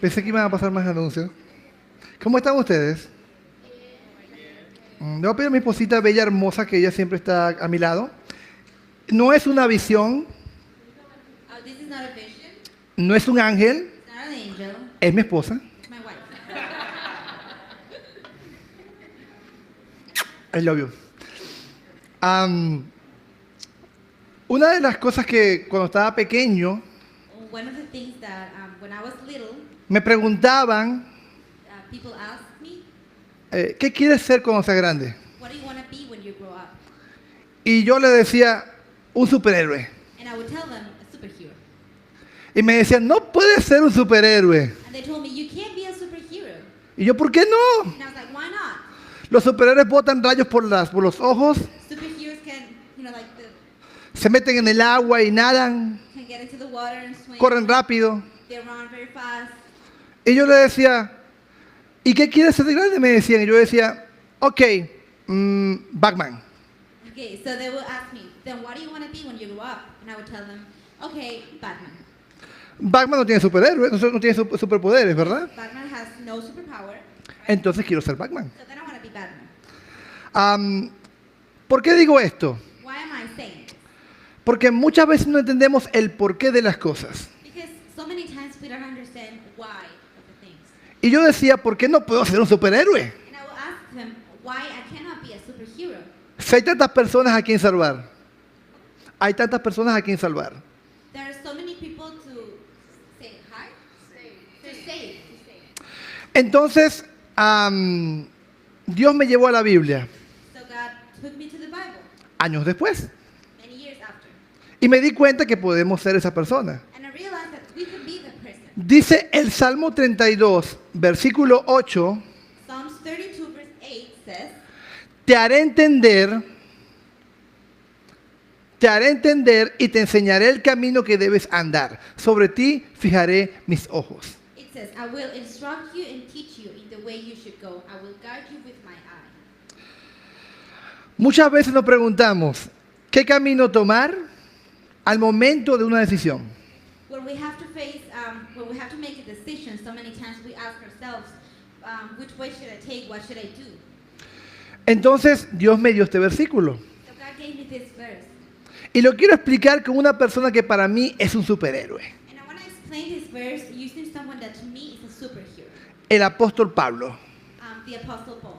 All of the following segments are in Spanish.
Pensé que iban a pasar más anuncios. ¿Cómo están ustedes? Le voy a pedir a mi esposita bella, hermosa, que ella siempre está a mi lado. No es una visión, Oh, this is not a vision. no es un ángel, It's not an angel. es mi esposa. It's my wife. I love you. Una de las cosas que cuando estaba pequeño One of the things that when I was little, me preguntaban, people asked me, ¿qué quieres ser cuando seas grande? what do you want to be when you grow up? Y yo le decía, un superhéroe. And I would tell them a superhero. Y me decían, no puedes ser un superhéroe. And they told me, you can't be a superhero. Y yo, ¿por qué no? And I was like, why not? Los superhéroes botan rayos por los ojos, Superheroes can, se meten en el agua y nadan, can get into the water and swim. corren rápido. They run very fast. Y yo le decía, ¿y qué quieres ser de grande? Me decían. Y yo decía, ok, Batman. Okay, so they would ask me, then what do you want to be when you grow up? And I would tell them, okay, Batman. Batman no tiene superhéroes, no tiene superpoderes, ¿verdad? Batman has no superpower, Entonces quiero ser Batman. so then I want to be Batman. ¿Por qué digo esto? Why am I saying this? Porque muchas veces no entendemos el porqué de las cosas. Because so many times we don't understand why of the things. Y yo decía, ¿por qué no puedo ser un superhéroe? And I will ask them why I cannot be a superhero. Si hay tantas personas a quien salvar. Hay tantas personas a quien salvar. There are so many people to say hi, to save. Entonces, Dios me llevó a la Biblia So God took me to the Bible años después. many years after. Y me di cuenta que podemos ser esa persona. And I realized that we can be the person. Dice el Salmo 32, versículo 8, Psalms 32 verse 8 says, te haré entender y te enseñaré el camino que debes andar. Sobre ti fijaré mis ojos. it says, I will instruct you and teach you in the way you should go. I will guide you with my eye. Muchas veces nos preguntamos, ¿qué camino tomar al momento de una decisión? When we have to face, when we have to make a decision, so many times we ask ourselves, which way should I take? What should I do? Entonces Dios me dio este versículo. So God gave me this verse. Y lo quiero explicar con una persona que para mí es un superhéroe. And I want to explain this verse using someone that to me is a superhero, El apóstol Pablo. the Apostle Paul.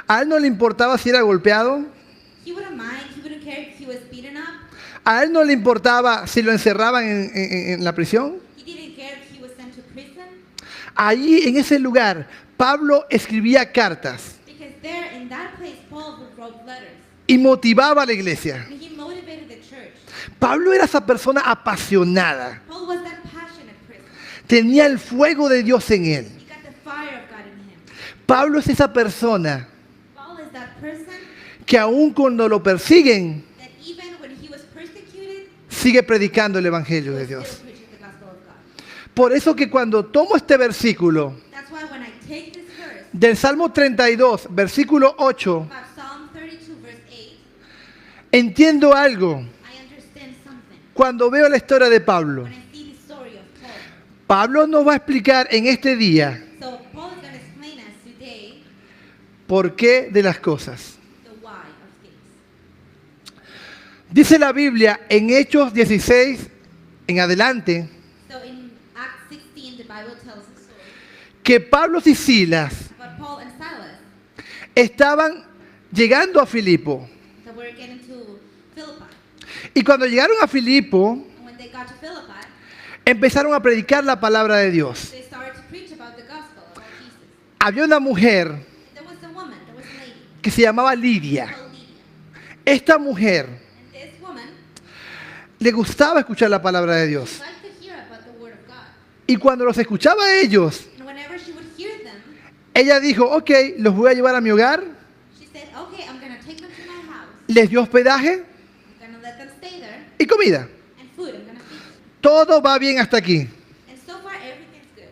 A él no le importaba si era golpeado. He wouldn't mind, he wouldn't care if he was beaten up. A él no le importaba si lo encerraban en la prisión. He didn't care if he was sent to prison. Allí, en ese lugar, Pablo escribía cartas Because there, in that place, Paul wrote letters. y motivaba a la iglesia. And he motivated the church. Pablo era esa persona apasionada. Paul was that passionate person. Tenía el fuego de Dios en él. He got the fire of God in him. Pablo es esa persona Paul is that person que aun cuando lo persiguen, that even when he was persecuted, sigue predicando el he Evangelio de was Dios. still preaching the gospel of God. Por eso que cuando tomo este versículo That's why when I take this verse, del Salmo 32, versículo 8, about Psalm 32 verse 8, entiendo algo I understand something. cuando veo la historia de Pablo. When I see the story of Paul. Pablo nos va a explicar en este día So Paul is going to explain us today por qué de las cosas. the why of things. Dice la Biblia en Hechos 16 en adelante So in Acts 16, the Bible tells the story que Pablo y Silas about Paul and Silas estaban llegando a Filipo. that were getting to Philippi. Y cuando llegaron a Filipo, And when they got to Philippi, empezaron a predicar la palabra de Dios. they started to preach about the gospel, about Jesus. Había una mujer And there was a woman, there was a lady que se llamaba Lidia. called Lydia. Esta mujer And this woman le gustaba escuchar la palabra de Dios. liked to hear about the word of God. Y cuando los escuchaba a ellos, And whenever she would hear them, ella dijo, ok, los voy a llevar a mi hogar. she said, okay, I'm going to take them to my house. Les dio hospedaje I'm going to let them stay there. y comida. And food, I'm going to feed them. Todo va bien hasta aquí. And so far, everything's good.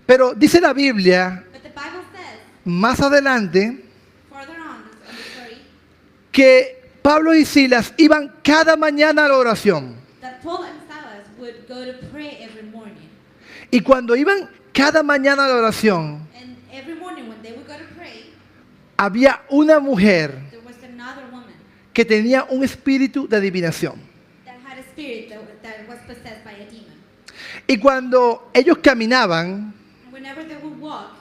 Pero dice la Biblia, But the Bible says, más adelante, further on in the story, que Pablo y Silas iban cada mañana a la oración. that Paul and Silas would go to pray every morning. Y cuando iban cada mañana de oración And every morning when they would go to pray, había una mujer there was another woman que tenía un espíritu de adivinación. that had a spirit that was possessed by a demon. Y cuando ellos caminaban, And whenever they would walk,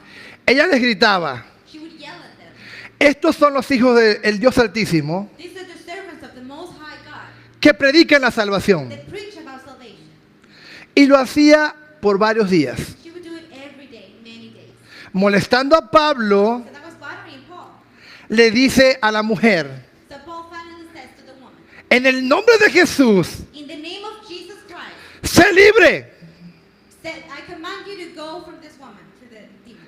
ella les gritaba, she would yell at them. estos son los hijos del Dios Altísimo These are the servants of the Most High God que predican la salvación. that preach about salvation. Y lo hacía por varios días, She would do it every day, many days. molestando a Pablo. So that was bothering Paul. Le dice a la mujer, So Paul finally says to the woman, en el nombre de Jesús, in the name of Jesus Christ, sé libre. said, I command you to go from this woman, to the demon.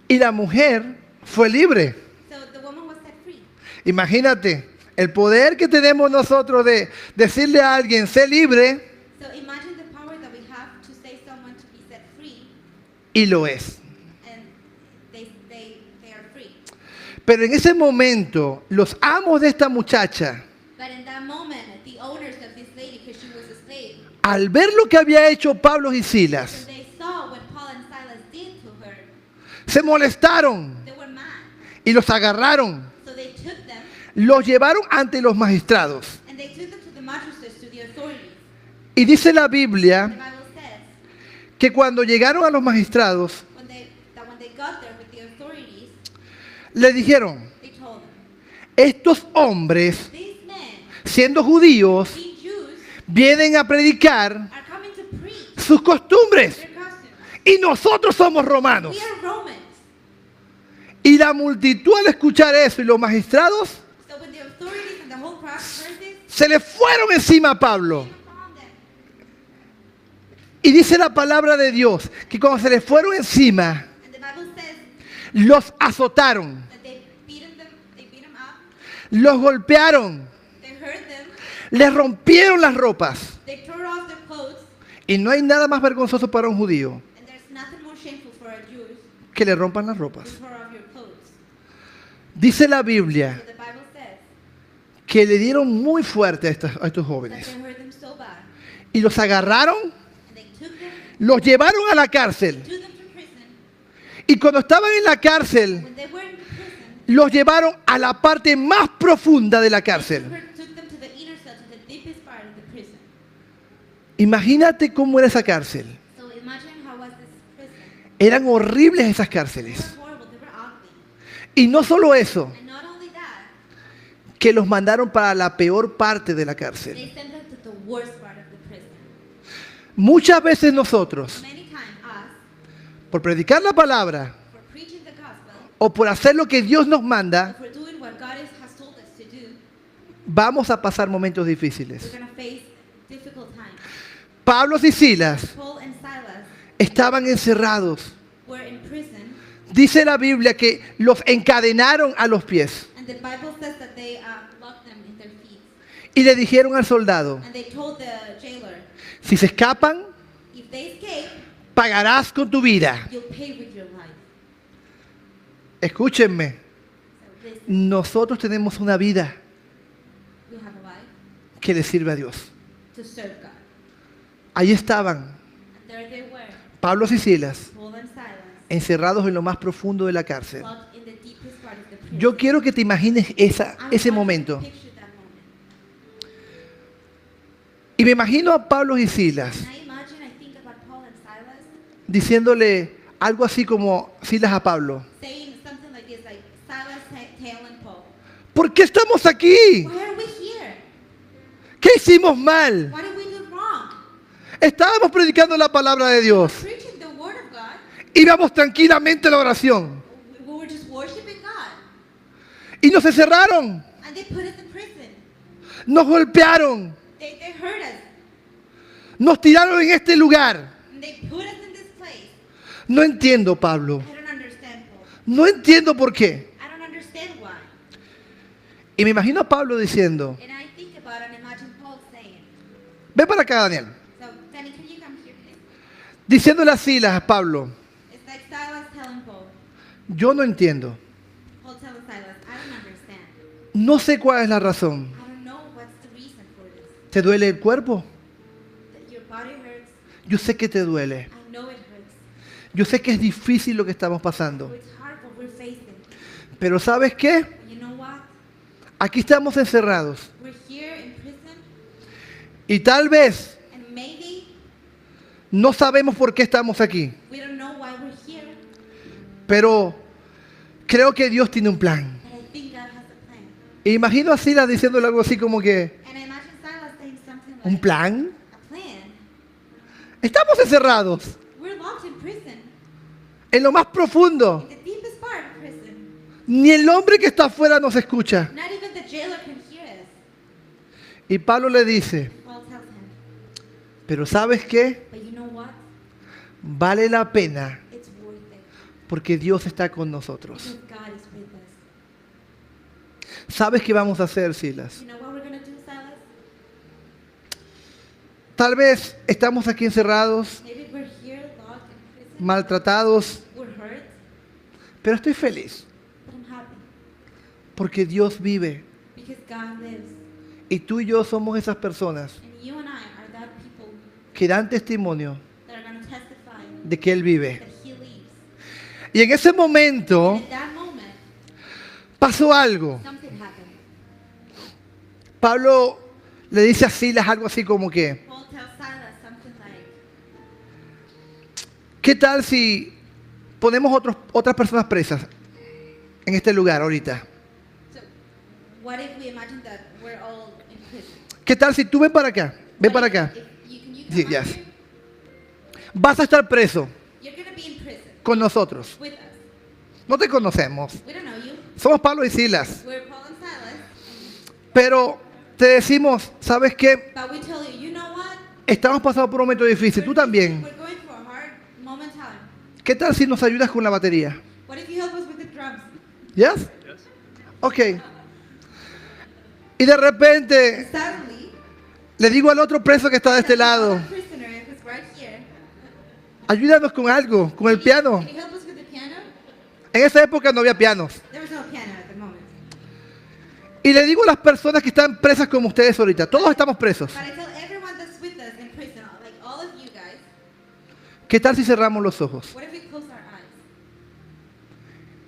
Y la mujer fue libre. So the woman was set free. Imagínate el poder que tenemos nosotros de decirle a alguien, sé libre, So imagine the power that we have to say someone to be set free, y lo es. and they are free. Pero en ese momento, los amos de esta muchacha, But in that moment, the owners of this lady, because she was a slave, al ver lo que había hecho Pablo y Silas, when they saw what Paul and Silas did to her, se molestaron they were mad. y los agarraron, So they took them, los llevaron ante los magistrados. and they took them to the magistrates, to the authorities. Y dice la The Biblia Bible says que cuando llegaron a los magistrados, when they got there with the authorities, le dijeron, they told them, estos hombres, these men, siendo judíos, being Jews, vienen a predicar are coming to preach sus costumbres their customs. y nosotros somos romanos. We are Romans. Y la multitud al escuchar eso y los magistrados So when the authorities and the whole crowd heard this, se le fueron encima a Pablo. came upon them. Y dice la palabra de Dios que cuando se le fueron encima, And the Bible says los azotaron, that they beat them up, los golpearon, they hurt them, les rompieron las ropas. they tore off their clothes, Y no hay nada más vergonzoso para un judío and there's nothing more shameful for a Jew que le rompan las to ropas. tear off your clothes. Dice la So Biblia the Bible says que le dieron muy fuerte a estos that jóvenes. they hurt them so bad, Y los agarraron, and they took them, los llevaron a la cárcel. took them to prison. Y cuando estaban en la cárcel, When they were in prison, los llevaron a la parte más profunda de la cárcel. took them to the inner cell, to the deepest part of the prison. Imagínate cómo era esa cárcel. So imagine how was this prison. Eran horribles esas They cárceles. were horrible, they were ugly. Y no solo eso, And not only that, que los mandaron para la peor parte de la cárcel. they sent them to the worst part of the prison. Muchas veces nosotros, Many times us, por predicar la palabra for preaching the gospel, o por hacer lo que Dios nos manda, or for doing what God has told us to do, vamos a pasar momentos we're difíciles. going to face difficult times. Pablo y Silas Paul and Silas estaban encerrados. were in prison, Dice la Biblia que los encadenaron a los pies and the Bible says that they locked them in their feet. y le dijeron al soldado, And they told the jailer, si se escapan, if they escape, pagarás con tu vida. you'll pay with your life. Escúchenme, So this, nosotros tenemos una vida we have a life que le sirve a Dios. to serve God. Ahí estaban And there they were, Pablo y Silas Paul and Silas, encerrados en lo más profundo de la cárcel. locked in the deepest part of the prison. Yo quiero que te imagines I ese want you to momento. picture that moment. Y me imagino a Pablo y Silas And I think about Paul and Silas diciéndole algo así como Silas a Pablo. saying something like this, like Silas telling Paul, ¿Por qué estamos aquí? why are we here? ¿Qué hicimos mal? What did we do wrong? Estábamos predicando la palabra de Dios. Preaching the word of God, Íbamos tranquilamente a la oración. we were just worshiping God. Y nos encerraron. And they put us in prison. Nos golpearon. They hurt us. Nos tiraron en este lugar. And they put us in this place. No entiendo, Pablo. I don't understand, Paul. No entiendo por qué. I don't understand why. Y me imagino a Pablo diciendo, And I think about it and imagine Paul saying, ven para acá, Daniel. so, Danny, can you come here, please? Diciéndole a Silas, a Pablo, It's like Silas telling Paul. yo no entiendo. Paul telling Silas, I don't understand. No sé cuál es la razón. I don't know what's the reason for this. ¿Te duele el cuerpo? That your body hurts. Yo sé que te duele. I know it hurts. Yo sé que es difícil lo que estamos pasando. It's hard what we're facing. Pero ¿sabes qué? But you know what? Aquí estamos encerrados. We're here in prison, Y tal vez and maybe no sabemos por qué estamos aquí. we don't know why we're here. Pero creo que Dios tiene un plan. But I think God has a plan. E imagino a Silas diciéndole algo así como que, And I imagine Silas saying something ¿un like, plan? a plan. Estamos encerrados We're locked in prison, en lo más profundo. in the deepest part of prison. Ni el hombre que está afuera nos escucha. Not even the jailer can hear us. Y Pablo le dice, Paul tells him, pero ¿sabes qué? but you know what? Vale la pena It's worth it. porque Dios está con nosotros. Because God is with us. ¿Sabes qué vamos a hacer, Silas? You know what we're going to do, Silas? Tal vez estamos aquí encerrados, Maybe we're here locked in prison. maltratados, We're hurt, pero estoy feliz but I'm happy. porque Dios vive. Because God lives. Y tú y yo somos esas personas And you and I are that people que dan testimonio that are going to testify de que Él vive. that He lives. Y en ese momento And at that moment, pasó algo. something happened. Pablo le dice a Silas algo así como que, Paul tells Silas something like, ¿qué tal si ponemos otras personas presas en este lugar ahorita? so what if we imagine that we're all in prison? ¿Qué tal si tú ven para acá? Ven What para if- acá. if you Sí, come ya. up here? Vas a estar preso You're going to be in prison con nosotros. with us. No te conocemos. We don't know you. Somos Pablo y Silas. We're Paul and Silas. Pero te decimos, ¿sabes qué? But we tell you, you know what? Estamos pasando por un momento difícil. Tú también. We're going through a hard moment time. ¿Qué tal si nos ayudas con la batería? What if you help us with the drums? ¿Yes? Ok. Y de repente Suddenly, le digo al otro preso que está de este lado, the prisoner who's right here, ayúdanos con algo, con el piano. can you help us with the piano? En esa época no había pianos. There was no piano at the moment. Y le digo a las personas que están presas como ustedes ahorita, todos estamos presos. But I tell everyone that's with us in prison, like all of you guys, ¿Qué tal si cerramos los ojos? what if we close our eyes?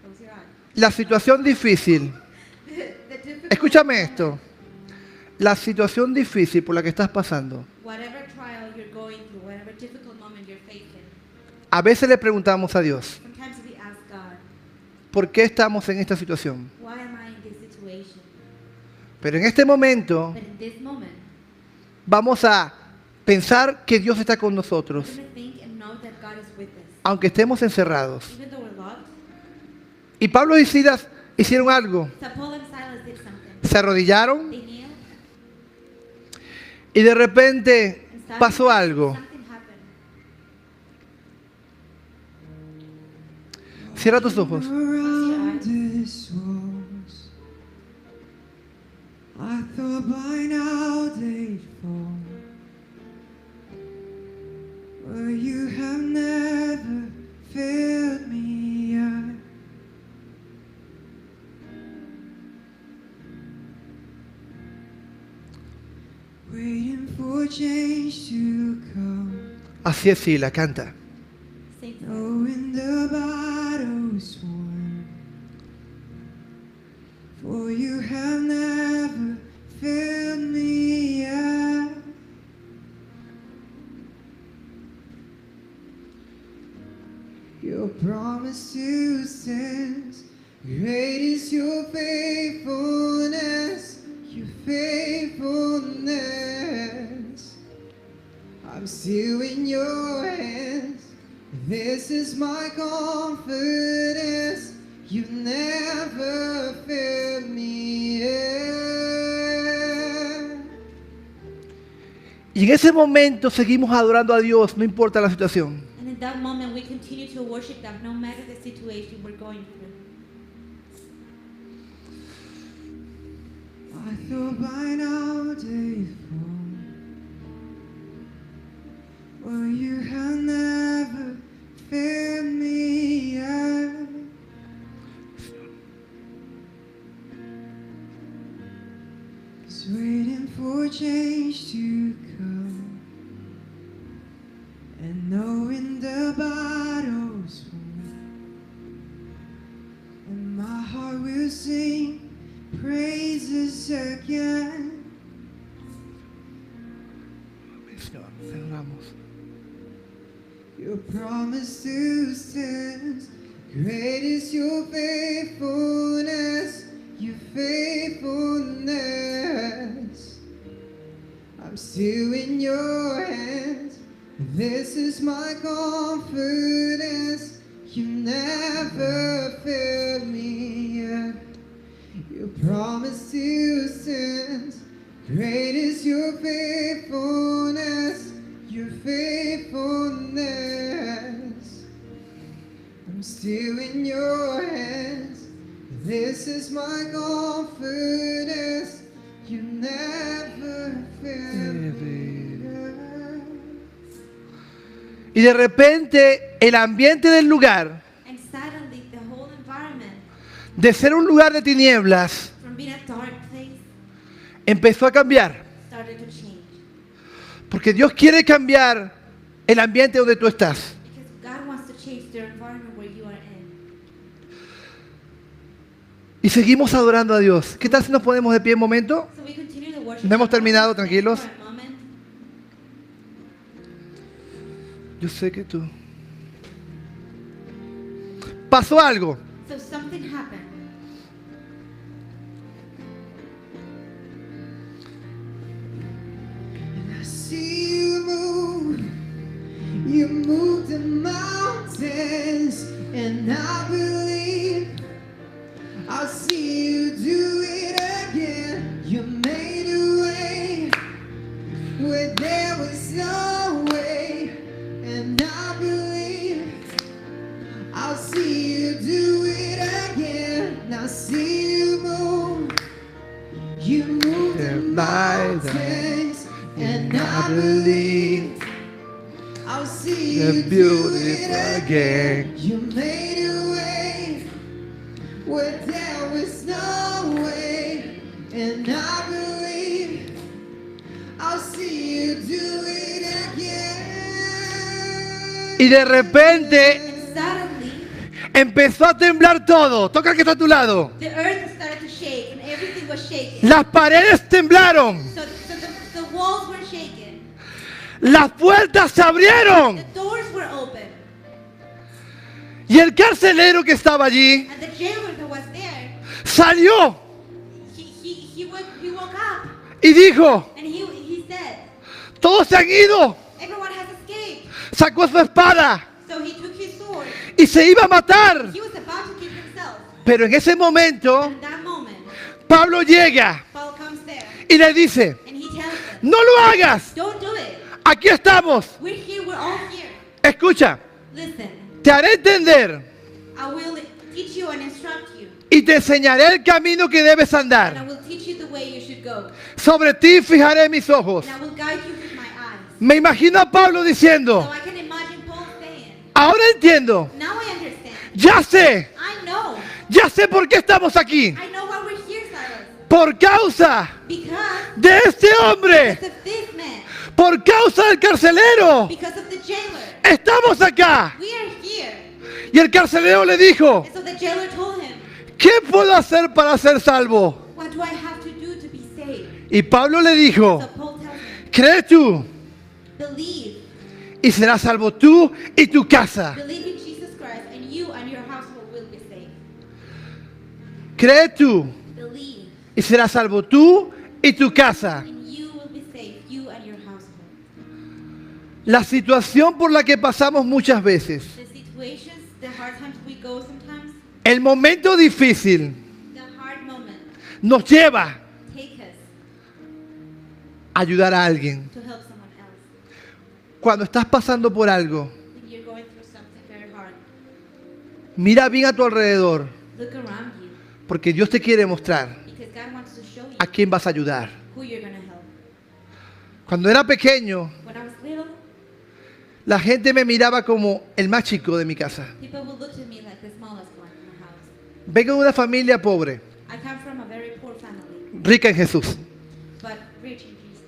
Close your eyes. La situación difícil, The difficult escúchame moment, esto, la situación difícil por la que estás pasando, Whatever trial you're going through, whatever difficult moment you're facing, a veces le preguntamos a Dios, sometimes we ask God, ¿por qué estamos en esta situación? why am I in this situation? Pero en este momento But in this moment, vamos a pensar que Dios está con nosotros, we're going to think and know that God is with us. aunque estemos encerrados. Even though we're locked, Y Pablo y Silas hicieron algo, so Paul and Silas did something. se arrodillaron They kneeled, y de repente and suddenly pasó algo. something happened. Cierra tus ojos. Around this walls, I thought by now they'd fall, but you have never failed me yet. Waiting for change to come. Así es, Silas, canta. Sing to Knowing the battle's won, for you have never failed me yet. Your promise to stands. Great is your faithfulness, your faithfulness. I'm still in your hands. This is my confidence. You've never failed me yet. Y en ese momento seguimos adorando a Dios, no importa la situación. And in that moment, we continue to worship God no matter the situation we're going through. I thought by now they'd fall, but you have never failed me yet. Just waiting for change to come, and knowing the battle's will sing praises again. Señor, te adoramos. Your promise to stand. Great is your faithfulness, your faithfulness. I'm still in your hands. This is my confidence. You never failed me yet. Your promise to stand. Great is your faithfulness, your faithfulness. I'm still in your hands. This is my confidence. You never fail me. Y de repente el ambiente del lugar, And suddenly the whole environment, de ser un lugar de tinieblas, from being a dark place, empezó a cambiar. started to change. Porque Dios quiere cambiar el ambiente donde tú estás. Because God wants to change the environment where you are in. Y seguimos adorando a Dios. ¿Qué tal si nos ponemos de pie un momento? So we continue to worship. No hemos God. terminado, Stand tranquilos. for a moment. Yo sé que tú. Pasó algo. So something happened. I see you move. You move the mountains, and I believe I'll see you do it again. You made a way where there was no way, and I believe I'll see you do it again. I see you move. You move the mountains, and I believe I'll see you do it again. You made a way where there was no way, and I believe I'll see you do it again. Y de repente And suddenly empezó a temblar todo. Toca el que está a tu lado. the earth started to shake and everything was shaking. Las paredes temblaron. So the walls were shaking. Las puertas se abrieron. The doors were open. Y el carcelero que estaba allí And the jailer that was there, salió he woke up y dijo, and he said, todos se han ido. everyone has escaped. Sacó su espada So he took his sword. y se iba a matar. He was about to kill himself. Pero en ese momento, In that moment, Pablo llega Paul comes there y le dice, and he tells them, no lo hagas. don't do it. Aquí estamos. We're here, we're all here. Escucha, Listen, te haré entender I will teach you and instruct you. y te enseñaré el camino que debes And I andar. will teach you the way you should go. Sobre ti fijaré mis ojos. And I will guide you with my eyes. Me imagino a Pablo So diciendo, I can imagine Paul saying, ahora entiendo, now I understand. ya sé, I know. ya sé por qué estamos aquí. I know why we're here, Silas. Por causa Because de este hombre, of this man. por causa del carcelero, Because of the jailer. estamos acá. We are here. Y el carcelero le dijo, And so the jailer told him, ¿qué puedo hacer para ser salvo? what do I have to do to be saved? Y Pablo le dijo, So Paul tells him, cree tú believe. y serás salvo tú y tu casa. Believe in Jesus Christ and you and your household will be saved. Cree tú Believe y serás salvo tú y tu casa. and you will be saved, you and your household. La situación por la que pasamos muchas veces, The situations, the hard times we go sometimes, el momento difícil the hard moment, nos lleva take us a ayudar a alguien. to help someone else. Cuando estás pasando por algo, When you're going through something very hard, mira bien a tu alrededor, look around you porque Dios te quiere mostrar because God wants to show you a quién vas a ayudar. who you're going to help. Cuando era pequeño, When I was little, la gente me miraba como el más chico de mi casa. people would look at me like the smallest one in the house. Vengo de una familia pobre, I come from a very poor family, rica en Jesús. but rich in Jesus.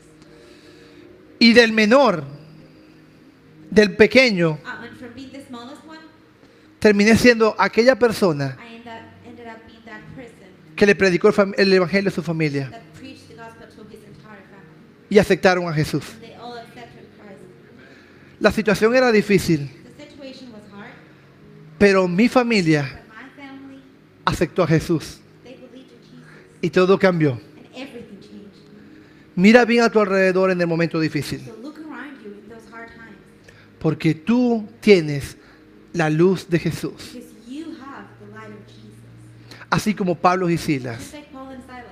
Y del menor, del pequeño, And from being the smallest one, terminé siendo aquella persona I ended up being that person que le predicó el evangelio a su familia that preached the gospel to his entire family. y aceptaron a Jesús. And they all accepted Christ. La situación era difícil, The situation was hard, pero mi familia but my family, aceptó a Jesús they believed in Jesus. y todo cambió. And everything changed. Mira bien a tu alrededor en el momento difícil, So look around you in those hard times. porque tú tienes la luz de Jesús, Because you have the light of Jesus. así como Pablo y Silas. Just like Paul and Silas.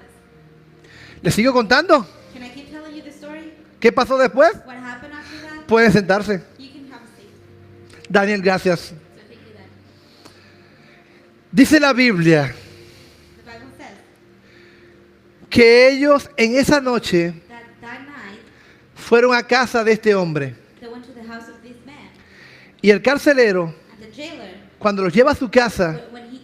¿Les sigo contando? Can I keep telling you the story? ¿Qué pasó después? What happened after that? Pueden sentarse. You can have a seat. Daniel, gracias. So thank you then. Dice la Biblia The Bible says que ellos en esa noche that night fueron a casa de este hombre. they went to the house of this man. Y el carcelero, And the jailer, cuando los lleva a su casa, when he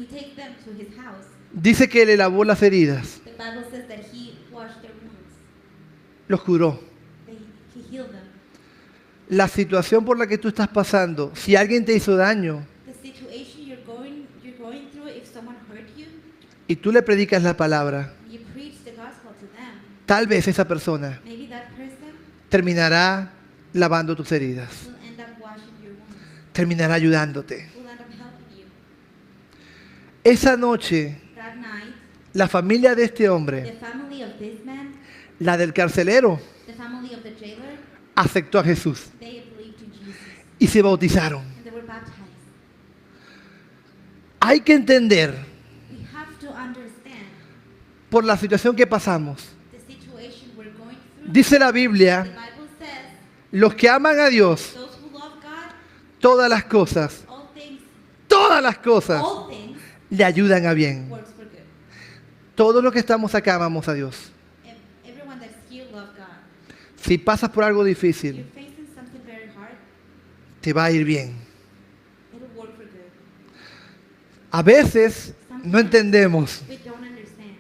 takes them to his house, dice que le lavó las heridas, the Bible says that he washed their wounds. los curó. He healed them. La situación por la que tú estás pasando, si alguien te hizo daño The situation you're going through, if someone hurt you, y tú le predicas la palabra, you preach the gospel to them, tal vez esa persona maybe that person terminará lavando tus heridas, will end up washing your wounds, terminará ayudándote. will end up helping you. Esa noche, That night, la familia de este the hombre, family of this man, la del carcelero, the family of the jailer, aceptó a Jesús they believed in Jesus y se bautizaron. and they were baptized. Hay que entender We have to understand por la situación que pasamos. the situation we're going through. Dice la The Biblia, Bible says, los que aman a Dios, those who love God, todas las cosas, all todas things le ayudan a bien. works for good. Todos los que estamos acá amamos a Dios. Everyone that's here love God. Si pasas por algo You're difícil, facing something very hard, te va a ir bien. it'll work for good. A veces no entendemos, We don't understand,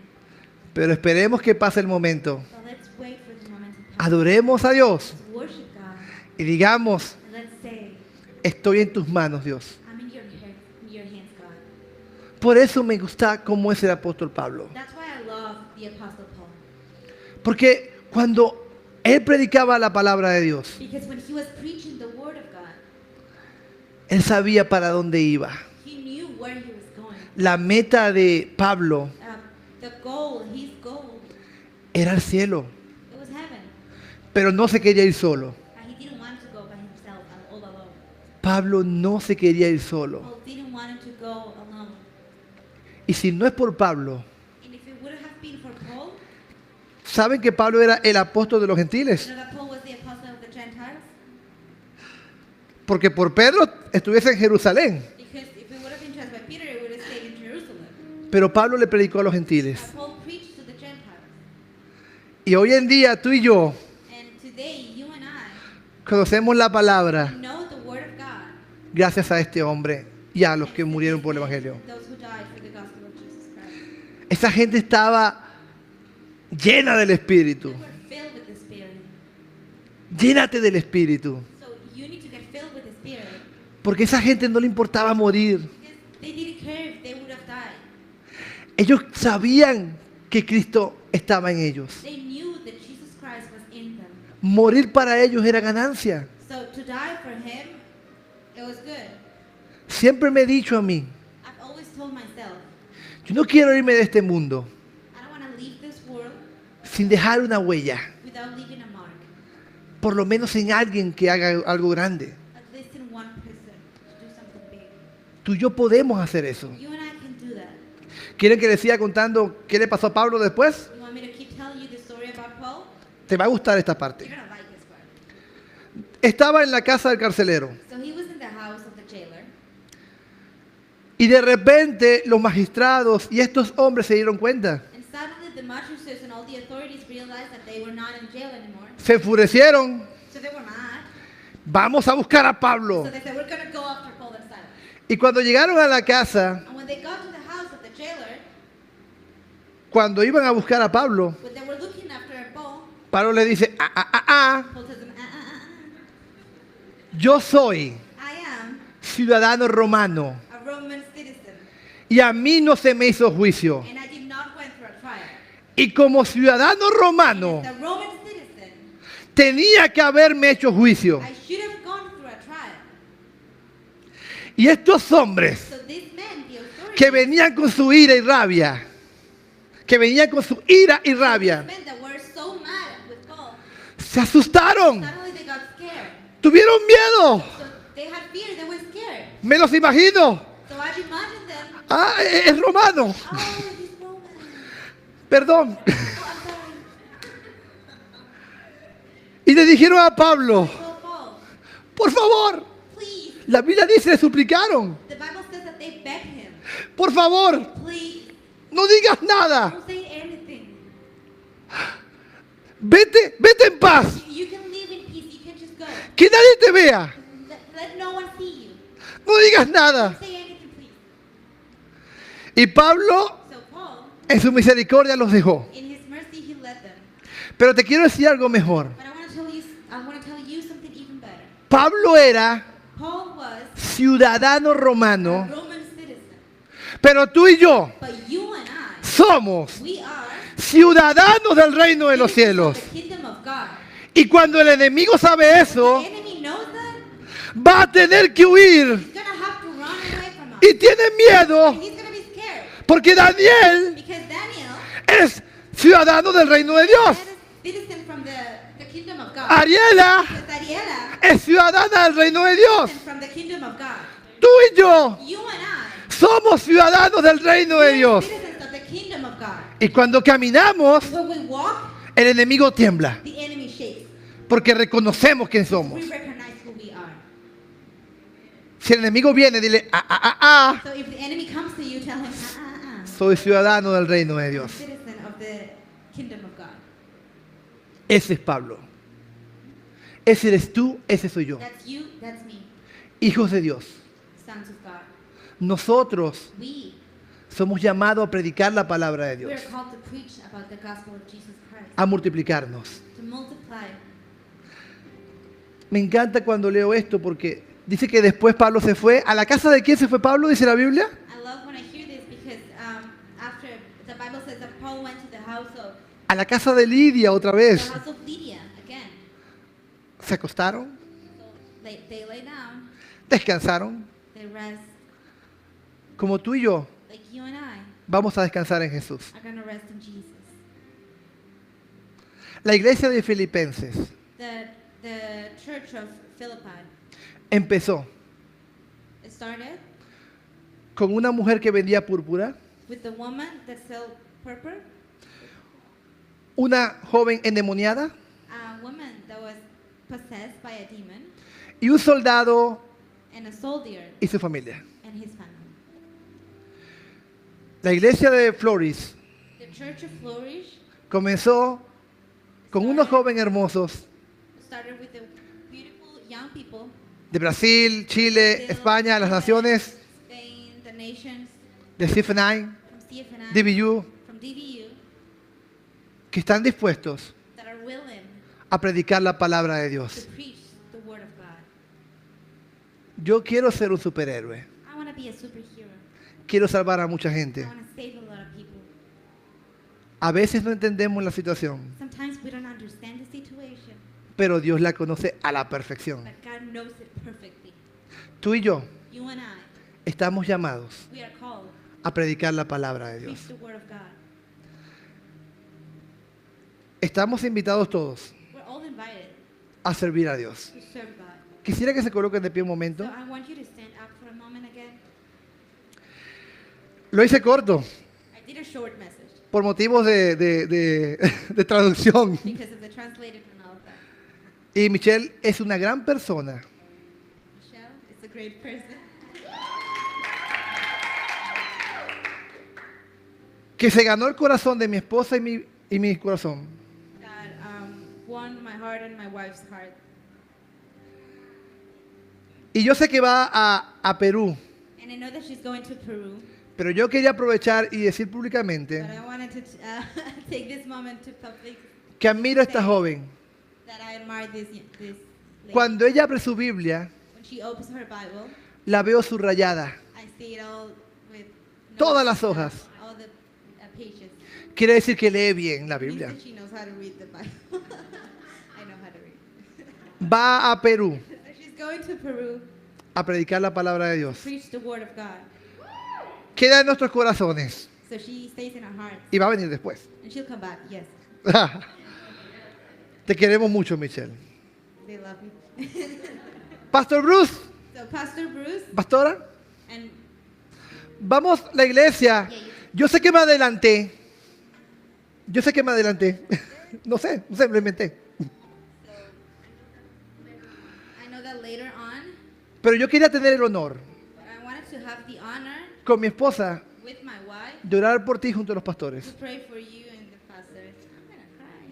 pero esperemos que pase el momento. but let's wait for the moment to pass. Adoremos a Dios Let's worship God y digamos, and let's say, estoy en tus manos, Dios. I'm in your hands, God. Por eso me gusta cómo es el apóstol Pablo. That's why I love the Apostle Paul. Porque cuando él predicaba la palabra de Dios, Because when he was preaching the word of God, él sabía para dónde iba. he knew where he was going. La meta de Pablo His goal, era el cielo, it was heaven. pero no se quería ir solo. And he didn't want to go by himself all alone. Pablo no se quería ir solo. Paul didn't want him to go alone. Y si no es por Pablo, And if it would have been for Paul, ¿saben que Pablo era el apóstol de los gentiles? you know that Paul was the apostle of the Gentiles? Porque por Pedro estuviese en Jerusalén, Because if it would have been just by Peter, it would have stayed in Jerusalem. pero Pablo le predicó a los gentiles. And Paul preached to the Gentiles. Y hoy en día tú y yo And today, you and I conocemos la palabra know the word of God. gracias a este hombre y a los que murieron por el Evangelio. Those who died for the gospel of Jesus Christ. Esa gente estaba llena del Espíritu. They were filled with the Spirit. Llénate del Espíritu. So you need to get filled with the Spirit. Porque a esa gente no le importaba morir. Because they didn't care if they would have died. Ellos sabían que Cristo estaba en ellos. They knew that Jesus Christ was in them. Morir para ellos era ganancia. So to die for him, it was good. Siempre me he dicho a mí, I've always told myself, yo no quiero irme de este mundo I don't want to leave this world sin dejar una huella, without leaving a mark. por lo menos en alguien que haga algo grande. At least in one person to do something big. Tú y yo podemos hacer eso. You and I can do that. ¿Quieren que les siga contando qué le pasó a Pablo después? You want me to keep telling you the story about Paul? Te va a gustar esta You're parte. going to like this part. Estaba en la casa del carcelero So he was in the house of the jailer. y de repente los magistrados y estos hombres se dieron cuenta. And suddenly the magistrates and all the authorities realized that they were not in jail anymore. Se enfurecieron. So they were mad. Vamos a buscar a Pablo. So they said, we're going to go after Paul and Silas. Y cuando llegaron a la casa, And when they got to the house of the jailer, cuando iban a buscar a Pablo, when they were looking after Paul, Pablo le dice, ah, Paul tells them, yo soy I am ciudadano romano a Roman citizen. y a mí no se me hizo juicio. and I did not went through a trial. Y como ciudadano romano, As a Roman citizen, tenía que haberme hecho juicio. I should have gone through a trial. Y estos hombres So these men, the authorities, que venían con su ira y rabia, que venían con su ira y these rabia, men that were so mad with Paul, se asustaron, suddenly they got scared. tuvieron miedo. So they had fear, they were scared. Me los imagino. So I imagine them, Ah, es romano. oh, he's Roman. Perdón. Oh, I'm sorry. Y le dijeron a Pablo, Oh, Paul, por favor. please. La Biblia dice, le suplicaron. The Bible says that they begged him, Por favor, please, no digas nada. don't say anything. Vete, vete en paz. You can live in peace, you can just go. Que nadie te vea. Let no one see you. No digas nada. Say anything, please. Y Pablo, So Paul, en su misericordia, los dejó. in his mercy, he led them. Pero te quiero decir algo mejor. But I want to tell you something even better. Pablo era Paul was ciudadano a romano, Roman citizen, pero tú y yo but you and I, somos we are ciudadanos del reino de los citizens cielos. of the kingdom of God. Y cuando el enemigo sabe eso, The enemy knows that va a tener que huir. he's gonna have to run away from us. Y tiene miedo He's gonna be scared porque Daniel because Daniel es ciudadano del reino de Dios. is a citizen from the kingdom of God. Ariela Because Ariela es ciudadana del reino de Dios. is from the kingdom of God. Tú y yo You and I, somos ciudadanos del reino de we are Dios. citizens of the kingdom of God. Y cuando caminamos, When we walk, el enemigo tiembla the enemy shakes. porque reconocemos quién somos. We recognize who we are. Si el enemigo viene, dile, So if the enemy comes to you, tell him, soy ciudadano del reino de I'm a Dios. citizen of the kingdom of God. Ese es Pablo. Ese eres tú, ese soy yo. That's you, that's me, Hijos de Dios. sons of God. Nosotros We somos llamados a predicar la palabra de are Dios, called to preach about the gospel of Jesus Christ, a multiplicarnos. to multiply. Me encanta cuando leo esto porque dice que después Pablo se fue. ¿A la casa de quién se fue Pablo? Dice la Biblia. I love when I hear this because after the Bible says that Paul went to the house of A la casa de Lidia otra vez. Lydia again. Se acostaron, So they lay down, descansaron, they rest, como tú y yo like you and I vamos a descansar en Jesús. are gonna rest in Jesus. La iglesia de Filipenses The church of Philippi, empezó it started con una mujer que vendía púrpura, with the woman that sold purple, una joven endemoniada a woman that was possessed by a demon, y un soldado and a soldier y su familia. and his family. La iglesia de Floris The church of Flourish comenzó con unos jóvenes hermosos started with the beautiful young people, de Brasil, Chile, España, las naciones, Spain, the nations, de CFNI, from CFNI, DBU, from DVU, que están dispuestos that are willing a predicar la palabra de to Dios. preach the word of God. Yo quiero ser un superhéroe. I want to be a superhero. Quiero salvar a mucha I gente. want to save a lot of people. A veces no entendemos la situación, Sometimes we don't understand the situation, pero Dios la conoce a la perfección. but God knows it perfectly. Tú y yo You and I, estamos llamados we are called a predicar la palabra de to Dios. preach the word of God. Estamos invitados todos We're all invited a servir a Dios. to serve God. Quisiera que se coloquen de pie un So momento. I want you to stand up for a moment again. Lo hice corto I did a short message por motivos de traducción. because of the translated and all of that. Y Michelle es una gran persona Michelle is a great person que se ganó el corazón de mi esposa y mi corazón. that won my heart and my wife's heart. Y yo sé que va a Perú, And I know that she's going to Peru, pero yo quería aprovechar y decir but públicamente I wanted to take this moment to public que admiro a esta joven. that I admire this lady. Cuando ella abre su Biblia, When she opens her Bible, la veo subrayada. I see it all with Todas las hojas. all the pages. Quiere decir que lee bien la It means Biblia. that she knows how to read the Bible. I know how to read. Va a Perú So she's going to Peru a predicar la palabra de to Dios. preach the word of God. Queda en nuestros corazones So she stays in our hearts. y va a venir después. And she'll come back, yes. Te queremos mucho, Michelle. They love you. Pastor Bruce, So Pastor Bruce pastora, and vamos la iglesia. Yo sé que me adelanté. No sé, lo inventé. I know that later on, Pero yo quería tener el honor I wanted to have the honor con mi esposa with my wife de orar por ti junto a los to pastores. pray for you and the pastors. I'm gonna cry,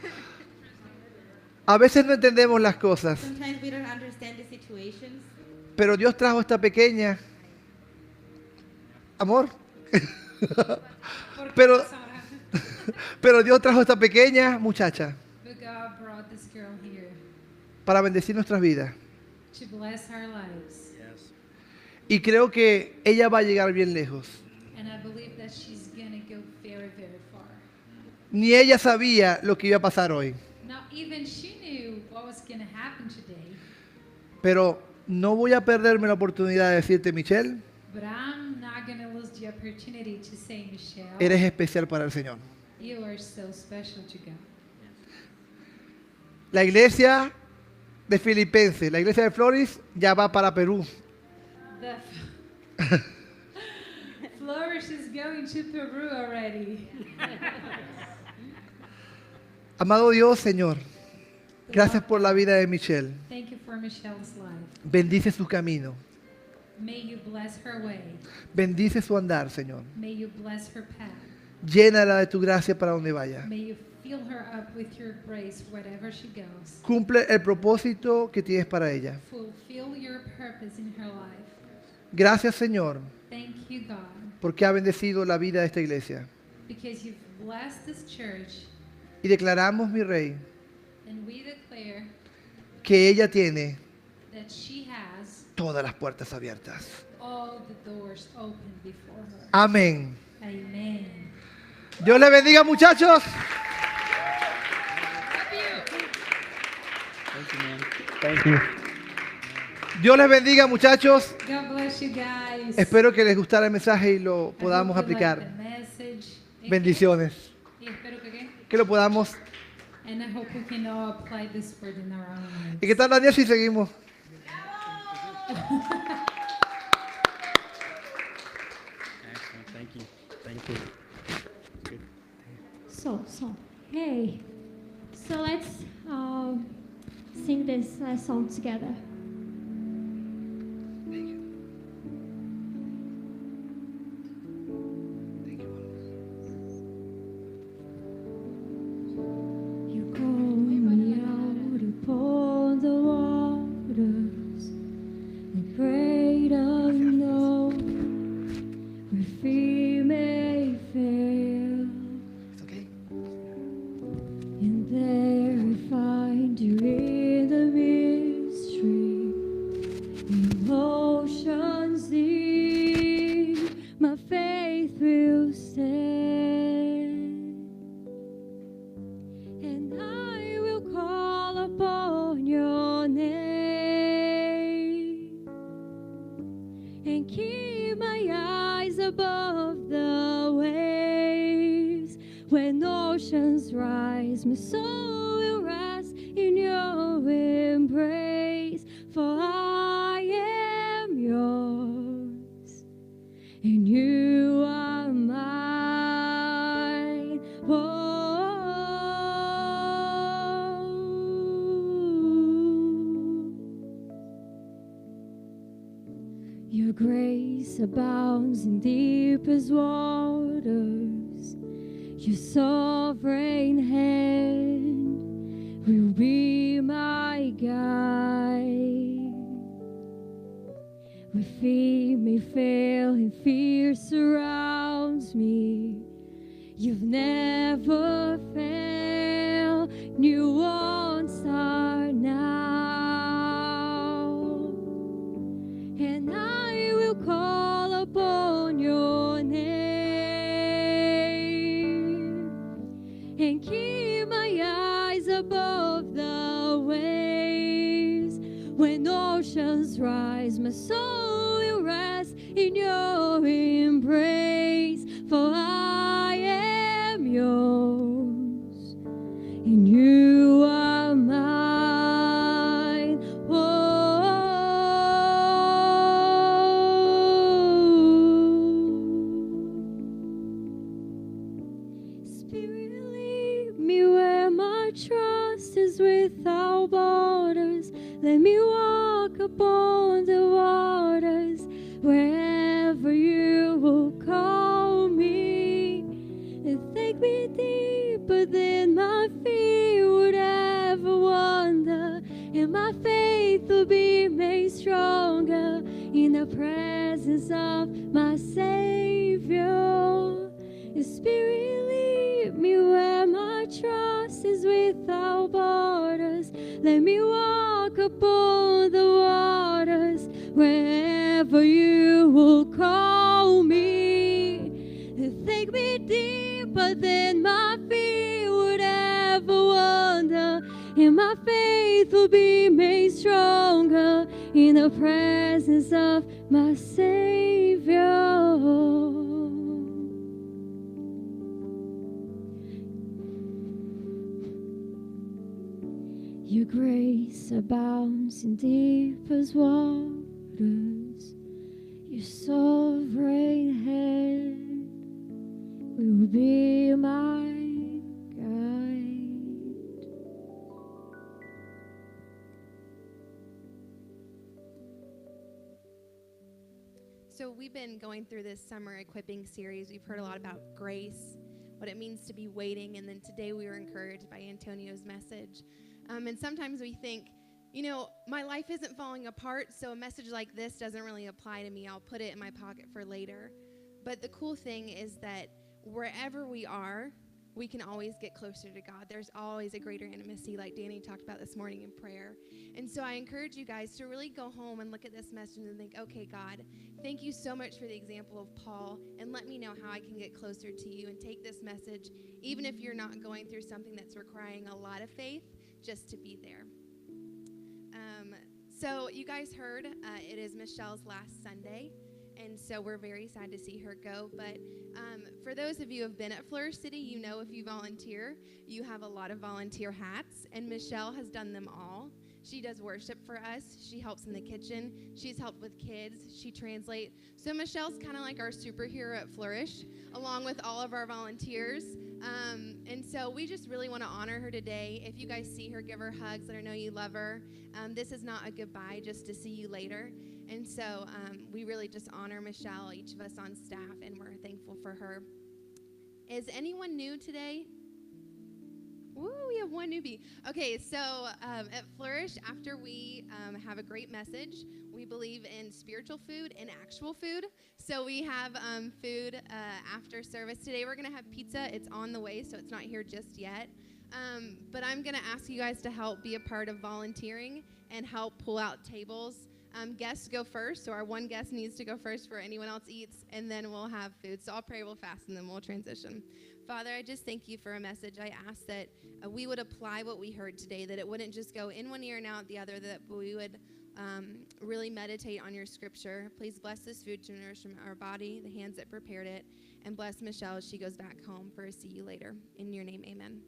y'all. A veces no entendemos las cosas, Sometimes we don't understand the situations, pero Dios trajo esta pequeña. Amor. pero, pero Dios trajo esta pequeña muchacha But God brought this girl here para bendecir nuestras vidas. to bless our lives. Y creo que ella va a llegar bien lejos. And I believe that she's going to go very, very far. Ni ella sabía lo que iba a pasar hoy. Not even she knew what was going to happen today. Pero no voy a perderme la oportunidad de decirte, Michelle, But I'm not going to lose the opportunity to say, Michelle, eres especial para el Señor. you are so special to God. La iglesia de Filipenses, la iglesia de Flores, ya va para Perú. The Flourish is going to Peru already. Amado Dios, Señor, gracias por la vida de Michelle. Thank you for Michelle's life. Bendice su camino. May you bless her way. Bendice su andar, Señor. May you bless her path. Llénala de tu gracia para donde vaya. May you fill her up with your grace wherever she goes. Cumple el propósito que tienes para ella. Fulfill your purpose in her life. Gracias, Señor, Thank you, God, porque ha bendecido la vida de esta iglesia. because you've blessed this church, Y declaramos, mi Rey, and we declare que ella tiene that she has todas las puertas abiertas. all the doors open before her. Amén. Amen. Dios les bendiga, muchachos. Thank you, man. Thank you. Dios les bendiga, muchachos. God bless you guys. Espero que les gustara el mensaje y lo I podamos hope you like aplicar. the message. Bendiciones. Y espero que qué. Que lo podamos. And I hope we can all apply this word in our own lives. ¿Y qué tal, Daniel, si seguimos? Excellent. Thank you. Thank you. Good. Hey, so let's sing this song together. You call me out upon the waters, the great unknown, where feet may fail. It's okay. And there I find you in the mystery, emotions deep, my faith will stand, and I will call upon your name, and keep my eyes above the waves. When oceans rise, my soul will rise in your embrace. For I am yours, and you are mine. Whoa. Your grace abounds in deepest waters. Your sovereign hand will be my guide. Where feet may fail and fear surrounds me, you've never failed. New wants are now, and I will call and keep my eyes above the waves. When oceans rise, my soul will rest in your embrace. For I am yours, and you are mine. Spirit, lead me where my trust is without borders. Let me walk upon the waters wherever you will call me. And take me deeper than my feet would ever wander. And my faith will be made stronger in the presence of my Savior. Your Spirit, lead me where my trust is without borders. Let me walk upon the waters wherever you will call me. And take me deeper than my feet would ever wander. And my faith will be made stronger in the presence of my Savior. Your grace abounds in deepest waters. Your sovereign hand will be my guide. So we've been going through this summer equipping series. We've heard a lot about grace, what it means to be waiting, and then today we were encouraged by Antonio's message. And sometimes we think, you know, my life isn't falling apart, so a message like this doesn't really apply to me. I'll put it in my pocket for later. But the cool thing is that wherever we are, we can always get closer to God. There's always a greater intimacy, like Danny talked about this morning in prayer. And so I encourage you guys to really go home and look at this message and think, okay, God, thank you so much for the example of Paul, and let me know how I can get closer to you and take this message, even if you're not going through something that's requiring a lot of faith, just to be there. So you guys heard it is Michelle's last Sunday, and so we're very sad to see her go. But for those of you who have been at Flourish City, you know if you volunteer, you have a lot of volunteer hats, and Michelle has done them all. She does worship for us. She helps in the kitchen. She's helped with kids. She translates. So Michelle's kind of like our superhero at Flourish, along with all of our volunteers. And so we just really want to honor her today. If you guys see her, give her hugs. Let her know you love her. This is not a goodbye, just to see you later. And so we really just honor Michelle, each of us on staff, and we're thankful for her. Is anyone new today? Woo, we have one newbie. Okay, so at Flourish, after we have a great message, we believe in spiritual food and actual food. So we have food after service. Today we're going to have pizza. It's on the way, so it's not here just yet. But I'm going to ask you guys to help be a part of volunteering and help pull out tables. Guests go first, so our one guest needs to go first before anyone else eats, and then we'll have food. So I'll pray real fast, and then we'll transition. Father, I just thank you for a message. I ask that we would apply what we heard today, that it wouldn't just go in one ear and out the other, that we would really meditate on your scripture. Please bless this food to nourish from our body, the hands that prepared it, and bless Michelle as she goes back home for a see you later. In your name, amen.